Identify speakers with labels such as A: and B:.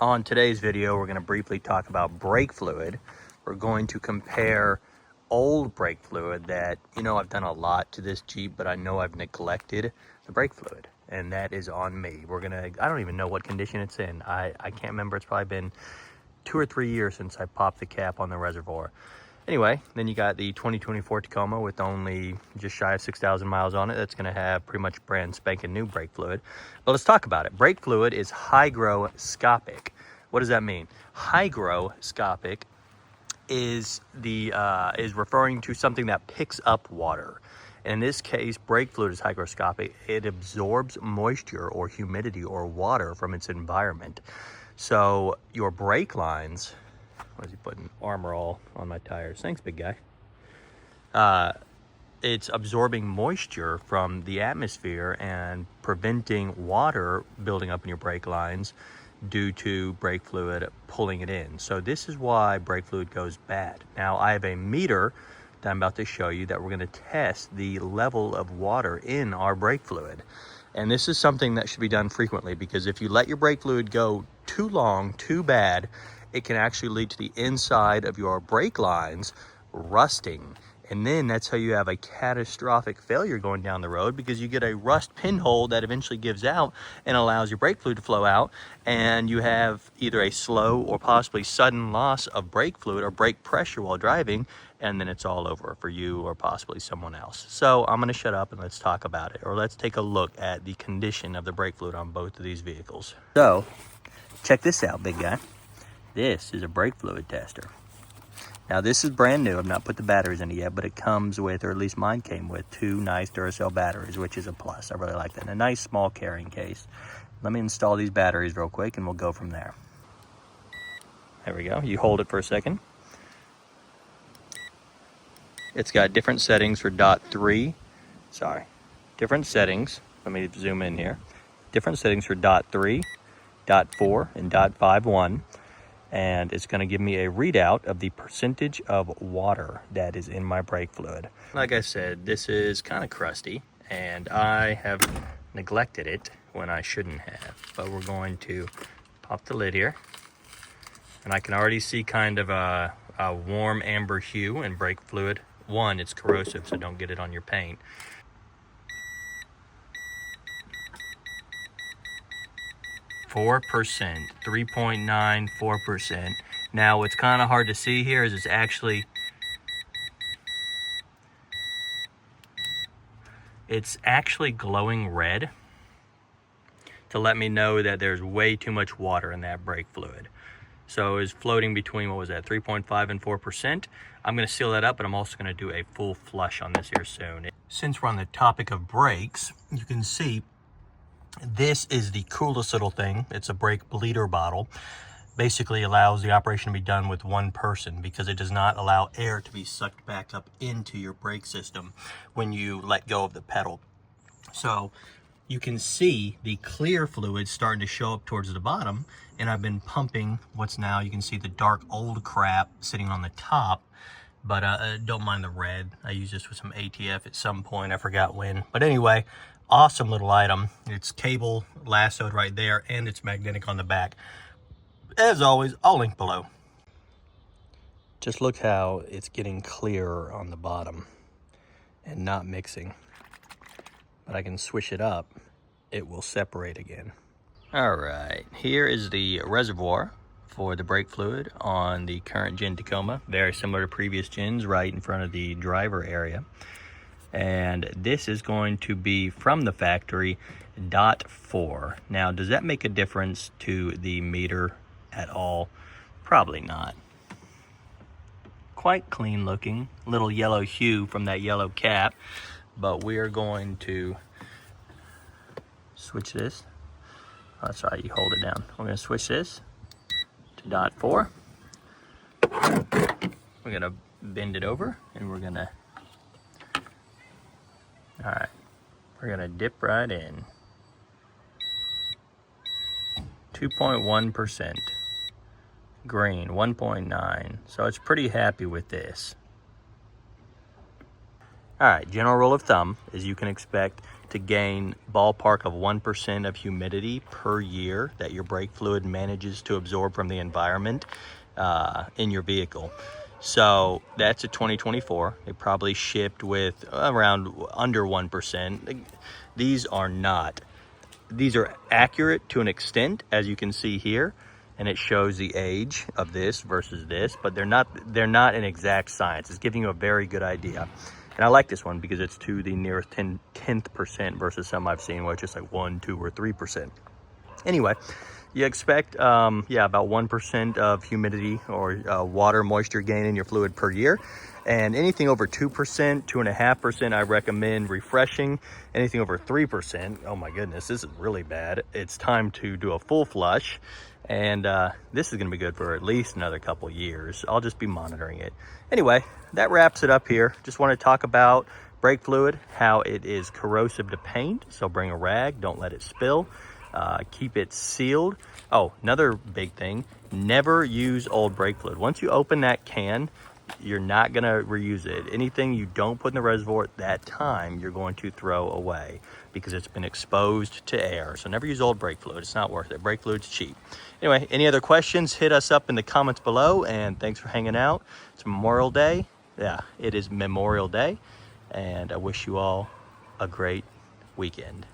A: On today's video, we're going to briefly talk about brake fluid. We're going to compare old brake fluid that, I've done a lot to this Jeep, but I know I've neglected the brake fluid, and that is on me. I don't even know what condition it's in. I can't remember. It's probably been 2 or 3 years since I popped the cap on the Reservoir. Anyway, then you got the 2024 Tacoma with only just shy of 6,000 miles on it. That's going to have pretty much brand spanking new brake fluid. But let's talk about it. Brake fluid is hygroscopic. What does that mean? Hygroscopic is referring to something that picks up water. In this case, brake fluid is hygroscopic. It absorbs moisture or humidity or water from its environment. So your brake lines, what is he putting? Armor all on my tires. Thanks, big guy. It's absorbing moisture from the atmosphere and preventing water building up in your brake lines due to brake fluid pulling it in. So this is why brake fluid goes bad. Now I have a meter that I'm about to show you that we're going to test the level of water in our brake fluid. And this is something that should be done frequently, because if you let your brake fluid go too long, too bad, it can actually lead to the inside of your brake lines rusting. And then that's how you have a catastrophic failure going down the road, because you get a rust pinhole that eventually gives out and allows your brake fluid to flow out, and you have either a slow or possibly sudden loss of brake fluid or brake pressure while driving, and then it's all over for you or possibly someone else. So I'm going to shut up and let's talk about it, or let's take a look at the condition of the brake fluid on both of these vehicles. So check this out, big guy. This is a brake fluid tester. Now this is brand new. I've not put the batteries in it yet, but it comes with, or at least mine came with, 2 nice Duracell batteries, which is a plus. I really like that. And a nice small carrying case. Let me install these batteries real quick and we'll go from there. There we go. You hold it for a second. It's got different settings for .3. Different settings. Let me zoom in here. Different settings for .3, .4, and .51. And it's going to give me a readout of the percentage of water that is in my brake fluid. Like I said, this is kind of crusty, and I have neglected it when I shouldn't have. But we're going to pop the lid here, and I can already see kind of a warm amber hue in brake fluid. One, it's corrosive, so don't get it on your paint. %, 3.94%. Now what's kind of hard to see here is it's actually glowing red to let me know that there's way too much water in that brake fluid. So it's floating between, 3.5 and 4%. I'm going to seal that up, but I'm also going to do a full flush on this here soon. Since we're on the topic of brakes, you can see this is the coolest little thing. It's a brake bleeder bottle. Basically allows the operation to be done with one person, because it does not allow air to be sucked back up into your brake system when you let go of the pedal. So you can see the clear fluid starting to show up towards the bottom, and I've been pumping what's now, you can see the dark old crap sitting on the top, but don't mind the red. I used this with some ATF at some point, I forgot when. But anyway, awesome little item. It's cable lassoed right there, and it's magnetic on the back. As always, I'll link below. Just look how it's getting clearer on the bottom and not mixing. But I can swish it up, it will separate again. All right, here is the reservoir for the brake fluid on the current gen Tacoma. Very similar to previous gens, right in front of the driver area. And this is going to be from the factory .4. Now, does that make a difference to the meter at all? Probably not. Quite clean looking, little yellow hue from that yellow cap, but we are going to switch this. Oh, that's right, you hold it down. We're going to switch this to .4. We're going to bend it over, and we're going to, all right, we're going to dip right in. 2.1%. Green, 1.9. So it's pretty happy with this. All right, general rule of thumb is you can expect to gain ballpark of 1% of humidity per year that your brake fluid manages to absorb from the environment in your vehicle. So that's a 2024. It probably shipped with around under 1%. These are not. These are accurate to an extent, as you can see here, and it shows the age of this versus this, but they're not an exact science. It's giving you a very good idea. And I like this one because it's to the nearest 10th percent versus some I've seen where it's just like 1, 2, or 3%. Anyway, you expect, about 1% of humidity or water moisture gain in your fluid per year. And anything over 2%, 2.5%, I recommend refreshing. Anything over 3%, oh my goodness, this is really bad. It's time to do a full flush. And this is gonna be good for at least another couple years. I'll just be monitoring it. Anyway, that wraps it up here. Just wanna talk about brake fluid, how it is corrosive to paint. So bring a rag, don't let it spill. Keep it sealed. Oh, another big thing, never use old brake fluid. Once you open that can, you're not gonna reuse it. Anything you don't put in the reservoir at that time, you're going to throw away because it's been exposed to air. So never use old brake fluid, it's not worth it. Brake fluid's cheap. Anyway, any other questions, hit us up in the comments below, and thanks for hanging out. It's Memorial Day. Yeah, it is Memorial Day, and I wish you all a great weekend.